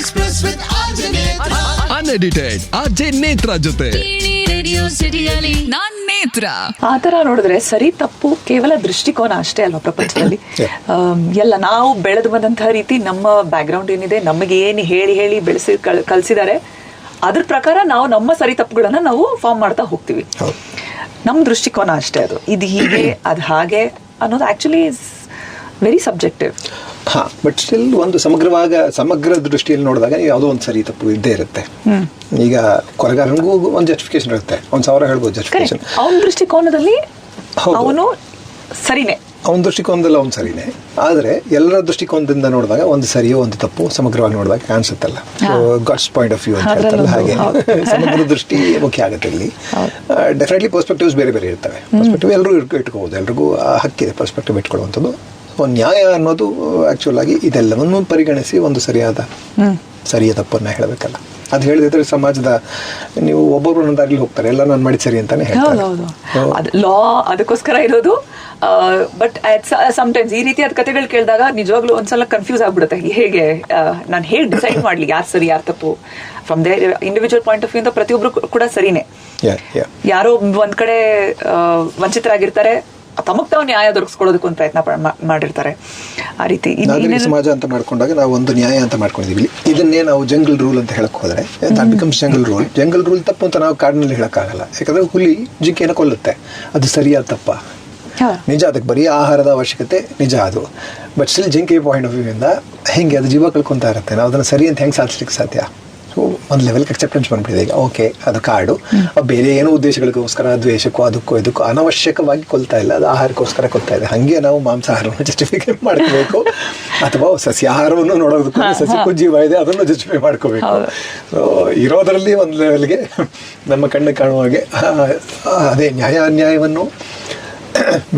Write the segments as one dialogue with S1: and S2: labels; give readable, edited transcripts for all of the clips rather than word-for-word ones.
S1: Express with RJ Netra.
S2: Unedited RJ Netra ಜೊತೆ
S3: radio ಸಿಟಿಯಲ್ಲಿ ನಾನ್ ನೇತ್ರ.
S4: ಆ ತರ ನೋಡಿದ್ರೆ ಸರಿ ತಪ್ಪು ಕೇವಲ ದೃಷ್ಟಿಕೋನ ಅಷ್ಟೇ ಅಲ್ವಾ ಪ್ರಪಂಚದಲ್ಲಿ. ಎಲ್ಲ ನಾವು ಬೆಳೆದು ಬಂದಂತಹ ರೀತಿ ನಮ್ಮ ಬ್ಯಾಕ್ ಗ್ರೌಂಡ್ ಏನಿದೆ, ನಮಗೆ ಏನು ಹೇಳಿ ಬೆಳೆಸಿ ಕಲ್ಸಿದ್ದಾರೆ, ಅದ್ರ ಪ್ರಕಾರ ನಾವು ನಮ್ಮ ಸರಿ ತಪ್ಪುಗಳನ್ನ ನಾವು ಫಾರ್ಮ್ ಮಾಡ್ತಾ ಹೋಗ್ತೀವಿ. ನಮ್ಮ ದೃಷ್ಟಿಕೋನ ಅಷ್ಟೇ ಅದು. ಇದು ಹೀಗೆ ಅದು ಹಾಗೆ ಅನ್ನೋದು actually is very subjective.
S5: But still ಒಂದು ಸಮಗ್ರ ದೃಷ್ಟಿಯಲ್ಲಿ ನೋಡಿದಾಗ ಯಾವುದೋ ಒಂದು ಸರಿ ತಪ್ಪು ಇದ್ದೇ ಇರುತ್ತೆ. ಈಗ ಕೊಲೆಗಾರನಿಗೂ ಒಂದು ಜಸ್ಟಿಫಿಕೇಶನ್ ಇರುತ್ತೆ, 1,000 ಹೇಳ್ಬೋದು ಜಸ್ಟಿಫಿಕೇಶನ್.
S4: ಅವನ ದೃಷ್ಟಿಕೋನದಲ್ಲಿ ಅವನು ಸರಿನೇ,
S5: ಅವನ ದೃಷ್ಟಿಕೋನದಲ್ಲಿ ಅವನು ಸರಿನೇ. ಆದರೆ ಎಲ್ಲರ ದೃಷ್ಟಿಕೋನದಿಂದ ನೋಡಿದಾಗ ಒಂದು ಸರಿಯೋ ಒಂದು ತಪ್ಪು ಸಮಗ್ರವಾಗಿ ನೋಡಿದಾಗ ಕಾಣಿಸುತ್ತಲ್ಲ. ಗಾಡ್ಸ್ ಪಾಯಿಂಟ್ ಆಫ್ ವ್ಯೂ ಅಂತ ಹೇಳ್ತಾರಲ್ಲ, ಹಾಗೆ ಸಮಗ್ರ ದೃಷ್ಟಿ ಮುಖ್ಯ ಆಗುತ್ತೆ ಇಲ್ಲಿ. ಡೆಫಿನೆಟ್ಲಿ ಪರ್ಸ್ಪೆಕ್ಟಿವ್ಸ್ ಬೇರೆ ಬೇರೆ ಇರ್ತವೆ. ಪರ್ಸ್ಪೆಕ್ಟಿವ್ ಎಲ್ಲರೂ ಇಟ್ಕೋಬೋದು, ಎಲ್ರಿಗೂ ಹಕ್ಕಿದೆ ಪರ್ಸ್ಪೆಕ್ಟಿವ್ ಇಟ್ಕೊಳ್ಳುವಂಥದ್ದು. ನ್ಯಾಯ ಅನ್ನೋದು ಆ್ಯಕ್ಚುಲ್ ಆಗಿ ಇದೆಲ್ಲವನ್ನೂ ಪರಿಗಣಿಸಿ ಒಂದು ಸರಿಯ ತಪ್ಪನ್ನು ಹೇಳಬೇಕಲ್ಲ. ಅದು ಹೇಳಿದ್ರೆ ಸಮಾಜದ ನೀವು ಒಬ್ಬೊಬ್ರು ನನ್ನ ದಾರಿಲಿ ಹೋಗ್ತಾರೆ, ಎಲ್ಲ ನಾನು ಮಾಡಿ ಸರಿ ಅಂತಾನೆ ಹೇಳ್ತಾರೆ.
S4: ಲಾ ಅದಕ್ಕೋಸ್ಕರ ಇರೋದು. ಬಟ್ ಸಮ್ಟೈಮ್ಸ್ ಈ ರೀತಿಯಾದ ಕಥೆಗಳು ಕೇಳಿದಾಗ ನಿಜವಾಗ್ಲೂ ಒಂದ್ಸಲ ಕನ್ಫ್ಯೂಸ್ ಆಗ್ಬಿಡುತ್ತೆ. ಹೇಗೆ ನಾನು ಹೇಗೆ ಡಿಸೈಡ್ ಮಾಡ್ಲಿ ಯಾರು ಸರಿ ಯಾರು ತಪ್ಪು? From their individual point of view ಇಂದ ಪ್ರತಿಯೊಬ್ರು ಕೂಡ ಸರಿನೇ. ಯಾರೋ ಒಂದ್ ಕಡೆ ವಂಚಿತರಾಗಿರ್ತಾರೆ, ತಮಗ್ ತಾವು ನ್ಯಾಯ ದೊರಕಿಸ್ಕೊಳ್ಳೋದಕ್ಕೆ ಒಂದು ಪ್ರಯತ್ನ ಮಾಡಿರ್ತಾರೆ. ಆ ರೀತಿ
S5: ಸಮಾಜ ಅಂತ ಮಾಡ್ಕೊಂಡಾಗ ನಾವು ಒಂದು ನ್ಯಾಯ ಅಂತ ಮಾಡ್ಕೊಂಡಿದೀವಿ. ಇದನ್ನೇ ನಾವು ಜಂಗಲ್ ರೂಲ್ ಅಂತ ಹೇಳಕ್ ಹೋದ್ರೆ ದಟ್ ಬಿಕಮ್ಸ್ ಜಂಗಲ್ ರೂಲ್ ತಪ್ಪು ಅಂತ ನಾವು ಕಾಡಿನಲ್ಲಿ ಹೇಳಕ್ಕಾಗಲ್ಲ. ಯಾಕಂದ್ರೆ ಹುಲಿ ಜಿಂಕೆಯನ್ನು ಕೊಲ್ಲುತ್ತೆ, ಅದು ಸರಿಯಾದ ತಪ್ಪ? ನಿಜ, ಅದಕ್ಕೆ ಬರೀ ಆಹಾರದ ಅವಶ್ಯಕತೆ ನಿಜ ಅದು. ಬಟ್ ಸ್ಟಿಲ್ ಜಿಂಕೆ ಪಾಯಿಂಟ್ ಆಫ್ ವ್ಯೂ ಇಂದ ಹೆಂಗೆ ಅದು ಜೀವ ಕಳ್ಕೊಂತ ಇರುತ್ತೆ, ನಾವು ಅದನ್ನು ಸರಿ ಅಂತ ಹೆಂಗೆ ಸಾಧಿಸ್ಲಿಕ್ಕೆ ಸಾಧ್ಯ? ಸೊ ಒಂದು ಲೆವೆಲ್ಗೆ ಅಕ್ಸೆಪ್ಟೆನ್ಸ್ ಬಂದ್ಬಿಟ್ಟಿದೆ ಈಗ. ಓಕೆ, ಅದು ಕಾಡು, ಬೇರೆ ಏನೋ ಉದ್ದೇಶಗಳಿಗೋಸ್ಕರ ದ್ವೇಷಕ್ಕೋ ಅದಕ್ಕೋ ಇದಕ್ಕೋ ಅನವಶ್ಯಕವಾಗಿ ಕೊಲ್ತಾ ಇಲ್ಲ, ಅದು ಆಹಾರಕ್ಕೋಸ್ಕರ ಕೊಲ್ತಾ ಇದೆ. ಹಾಗೆ ನಾವು ಮಾಂಸಾಹಾರವನ್ನು ಜಸ್ಟಿಫೈ ಮಾಡ್ಕೋಬೇಕು, ಅಥವಾ ಸಸ್ಯಾಹಾರವನ್ನು ನೋಡೋದಕ್ಕೂ ಸಸ್ಯಕ್ಕೂ ಜೀವ ಇದೆ ಅದನ್ನು ಜಸ್ಟಿಫೈ ಮಾಡ್ಕೋಬೇಕು. ಸೊ ಇರೋದರಲ್ಲಿ ಒಂದು ಲೆವೆಲ್ಗೆ ನಮ್ಮ ಕಣ್ಣಿಗೆ ಕಾಣುವ ಹಾಗೆ ಅದೇ ನ್ಯಾಯ ಅನ್ಯಾಯವನ್ನು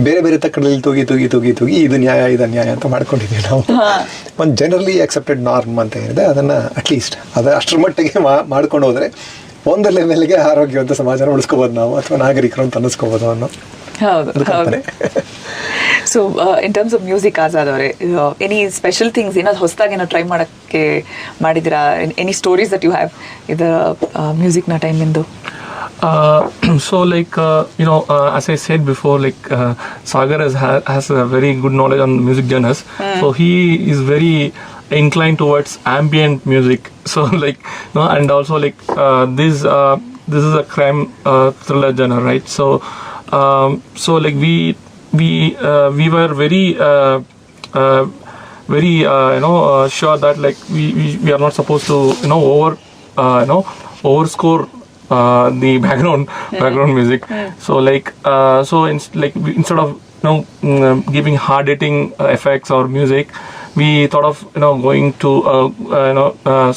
S5: ಬೇರೆ ಬೇರೆ ತಕ್ಕಡಲ್ಲಿ ತೂಗಿ ಇದು ನ್ಯಾಯ ಅಂತ ಮಾಡ್ಕೊಂಡಿದ್ದೀವಿ ನಾವು. ಒಂದು ಜನರಲಿ ಅಕ್ಸೆಪ್ಟೆಡ್ ನಾರ್ಮ್ ಅಂತ ಏನಿದೆ ಅದನ್ನು ಅಟ್ಲೀಸ್ಟ್ ಅಷ್ಟರ ಮಟ್ಟಿಗೆ ಮಾಡ್ಕೊಂಡು ಹೋದರೆ ಒಂದು ಲೆವೆಲ್ಗೆ ಆರೋಗ್ಯವಂತ ಸಮಾಜನ ಉಳಿಸ್ಕೋಬೋದು ನಾವು, ಅಥವಾ ನಾಗರಿಕರು ಅಂತ ಅನ್ನಿಸ್ಕೋಬೋದು ಅನ್ನೋ.
S4: ಹೌದು. So in terms of music, Azad ಅವರೇ, ಎನಿ ಸ್ಪೆಷಲ್ ಥಿಂಗ್ಸ್ ಏನಾದ್ರು ಹೊಸದಾಗಿ ಏನೋ ಟ್ರೈ ಮಾಡೋಕ್ಕೆ ಮಾಡಿದಿರಾ? Any stories that you have ಇದರ ಮ್ಯೂಸಿಕ್ನ ಟೈಮಿಂದು?
S6: So like as I said before, like Sagar has a very good knowledge on music genres. So he is very inclined towards ambient music. So like and also like this is a crime thriller genre, right? So like we were very sure that like we are not supposed to overscore the background music. So like instead of giving hard hitting effects or music, we thought of going to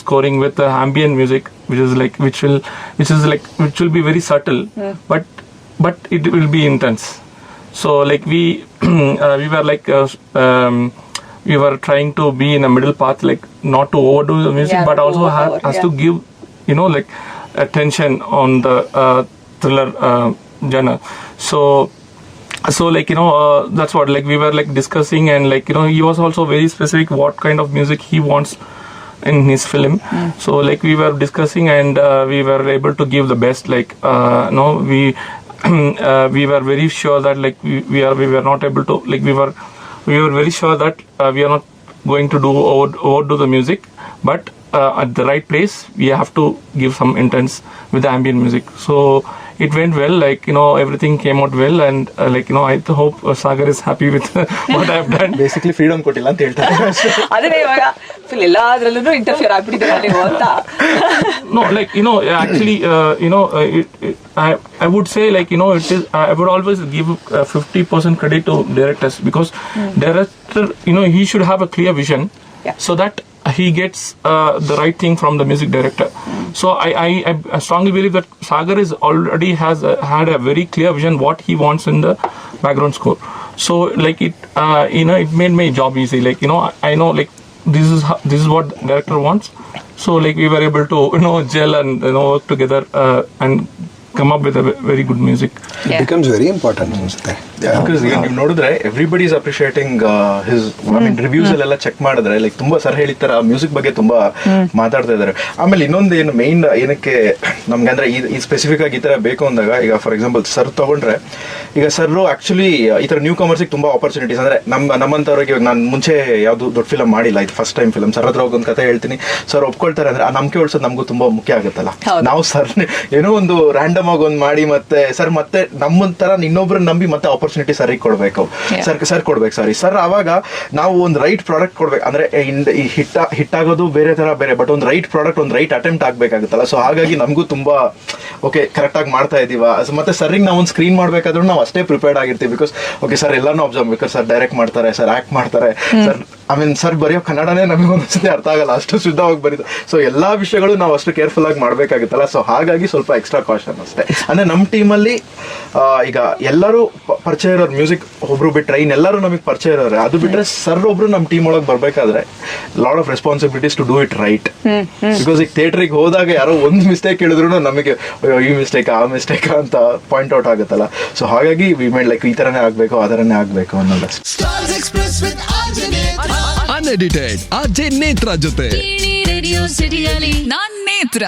S6: scoring with ambient music, which will be very subtle, but it will be intense. So like we were like we were trying to be in a middle path, like not to overdo the music, but also has to give like attention on the thriller genre. So like that's what like we were like discussing, and like he was also very specific what kind of music he wants in his film. So like we were discussing, and we were able to give the best. Like we were very sure that like we were not able to like we were very sure that we are not going to overdo the music, but at the right place we have to give some intense with the ambient music. So it went well, like everything came out well, and like I hope Sagar is happy with what I have done.
S5: Basically freedom ಕೊಟ್ಟಿಲ್ಲ ಅಂತ ಹೇಳ್ತಾರೆ.
S4: ಅದನ್ನೇ ಇವಾಗ full ಎಲ್ಲಾದ್ರಲ್ಲೂ interfere ಆಗ್ಬಿಟ್ಟಿದ್ದೀರಾ ನೀವು ಅಂತ.
S6: No, like actually I would say like it is I would always give 50% credit to directors, because director he should have a clear vision, so that he gets the right thing from the music director. So I strongly believe that Sagar is already had a very clear vision what he wants in the background score. So like it it made my job easy. Like I know like this is what the director wants. So like we were able to gel and work together and come up with a very good music.
S5: It becomes very important ಅನ್ಸುತ್ತೆ.
S7: Because ಈಗ ನೀವು ನೋಡಿದ್ರೆ everybody is appreciating his I mean reviews ಅಲ್ಲೆಲ್ಲ check ಮಾಡಿದ್ರೆ like ತುಂಬಾ sir ಹೇಳಿರ್ತಾರ music ಬಗ್ಗೆ ತುಂಬಾ ಮಾತಾಡ್ತಾ ಇದಾರೆ. ಆಮೇಲೆ ಇನ್ನೊಂದು ಏನು ಮೇನ್ ಏನಕ್ಕೆ ನಮ್ಗೆ ಅಂದ್ರೆ ಈ ಸ್ಪೆಸಿಫಿಕ್ ಆಗಿ ಈ ತರ ಬೇಕು ಅಂದಾಗ, ಈಗ ಫಾರ್ ಎಕ್ಸಾಂಪಲ್ ಸರ್ ತಗೊಂಡ್ರೆ, ಈಗ ಸರ್ ಆಕ್ಚುಲಿ ಈ ತರ ನ್ಯೂ ಕಮರ್ಸ್ ತುಂಬಾ ಆಪರ್ಚುನಿಟೀಸ್ ಅಂದ್ರೆ ನಮ್ಮಂತವ್ರಿಗೆ ನಾನು ಮುಂಚೆ ಯಾವ್ದು ದೊಡ್ಡ ಫಿಲಮ್ ಮಾಡಿಲ್ಲ, ಇದು ಫಸ್ಟ್ ಟೈಮ್ ಫಿಲಮ್. ಸರ್ ಹತ್ರ ಹೋಗಿ ಒಂದು ಕತೆ ಹೇಳ್ತೀನಿ, ಸರ್ ಒಪ್ಕೊಳ್ತಾರೆ ಅಂದ್ರೆ ಆ ನಂಬಿಕೆ ಉಳಿಸೋದು ನಮಗೂ ತುಂಬಾ ಮುಖ್ಯ ಆಗುತ್ತಲ್ಲ. ನಾವು ಸರ್ ಏನೋ ಒಂದು ರ್ಯಾಂಡಮ್ ಆಗಿ ಒಂದು ಮಾಡಿ ಮತ್ತೆ ಸರ್ ಮತ್ತೆ ನಮ್ಮ ತರ ಇನ್ನೊಬ್ರನ್ನ ನಂಬಿ ಮತ್ತೆ ಆಪರ್ಚುನಿಟಿ ಸರಿಗೆ ಕೊಡ್ಬೇಕು, ಸರ್ ಕೊಡ್ಬೇಕು. ಸರ್ ಅವಾಗ ನಾವು ಒಂದು ರೈಟ್ ಪ್ರಾಡಕ್ಟ್ ಕೊಡ್ಬೇಕು. ಅಂದ್ರೆ ಈ ಹಿಟ್ ಆಗೋದು ಬೇರೆ ತರ ಬೇರೆ, ಬಟ್ ಒಂದು ರೈಟ್ ಪ್ರಾಡಕ್ಟ್ ಒಂದು ರೈಟ್ ಅಟೆಂಪ್ಟ್ ಆಗ್ಬೇಕಾಗುತ್ತಲ್ಲ. ಸೊ ಹಾಗಾಗಿ ನಮಗೂ ತುಂಬಾ ಓಕೆ ಕರೆಕ್ಟ್ ಆಗಿ ಮಾಡ್ತಾ ಇದೀವ. ಮತ್ತೆ ಸರ್ಗೆ ನಾವು ಒಂದು ಸ್ಕ್ರೀನ್ ಮಾಡ್ಬೇಕಾದ್ರೂ ನಾವು ಅಷ್ಟೇ ಪ್ರಿಪೇರ್ಡ್ ಆಗಿರ್ತೀವಿ. ಬಿಕಾಸ್ ಓಕೆ ಸರ್ ಎಲ್ಲಾನು ಅಬ್ಸರ್ವ್ ಬೇಕಾದ್ರೆ ಸರ್ ಡೈರೆಕ್ಟ್ ಮಾಡ್ತಾರೆ, ಸರ್ ಆಕ್ಟ್ ಮಾಡ್ತಾರೆ, ಸರ್ ಐ ಮೀನ್ ಸರ್ ಬರೆಯೋ ಕನ್ನಡನೇ ನಮಗೆ ಒಂದ್ಸತಿ ಅರ್ಥ ಆಗಲ್ಲ, ಅಷ್ಟು ಶುದ್ಧವಾಗಿ ಬರೀತಾರೆ. ಸೊ ಎಲ್ಲಾ ವಿಷಯಗಳು ನಾವು ಅಷ್ಟು ಕೇರ್ಫುಲ್ ಆಗಿ ಮಾಡ್ಬೇಕಾಗುತ್ತಲ್ಲ. ಸೊ ಹಾಗಾಗಿ ಸ್ವಲ್ಪ ಎಕ್ಸ್ಟ್ರಾ ಕಾಷನ್ ಅಷ್ಟೇ. ಅಂದ್ರೆ ನಮ್ಮ ಟೀಮಲ್ಲಿ ಈಗ ಎಲ್ಲರೂ ಪರಿಚಯ ಇರೋರು, ಮ್ಯೂಸಿಕ್ ಒಬ್ರು ಬಿಟ್ರೆ ಇನ್ನೆಲ್ಲರೂ ನಮಗೆ ಪರಿಚಯ ಇರೋರು. ಅದು ಬಿಟ್ರೆ ಸರ್ ಒಬ್ರು ನಮ್ಮ ಟೀಮ್ ಒಳಗೆ ಬರ್ಬೇಕಾದ್ರೆ lot of responsibilities to do it right. Because ಈಗ ಥಿಯೇಟ್ರಿಗೆ ಹೋದಾಗ ಯಾರೋ ಒಂದು ಮಿಸ್ಟೇಕ್ ಹೇಳಿದ್ರು ನಮಗೆ ಈ ಮಿಸ್ಟೇಕ್ ಆ ಮಿಸ್ಟೇಕ್ ಅಂತ ಪಾಯಿಂಟ್ ಔಟ್ ಆಗುತ್ತಲ್ಲ. ಸೊ ಹಾಗಾಗಿ ವಿ ಮೇಡ್ ಲೈಕ್ ಈ ತರನೇ ಆಗ್ಬೇಕು ಆ ತರನೇ ಆಗ್ಬೇಕು ಅನ್ನೋದು.
S1: Stars Express with RJ Netra.
S2: Unedited RJ Netra ಜೊತೆ
S3: ರೇಡಿಯೋ ಸಿಟಿಯಲ್ಲಿ ನಾನ್ ನೇತ್ರ.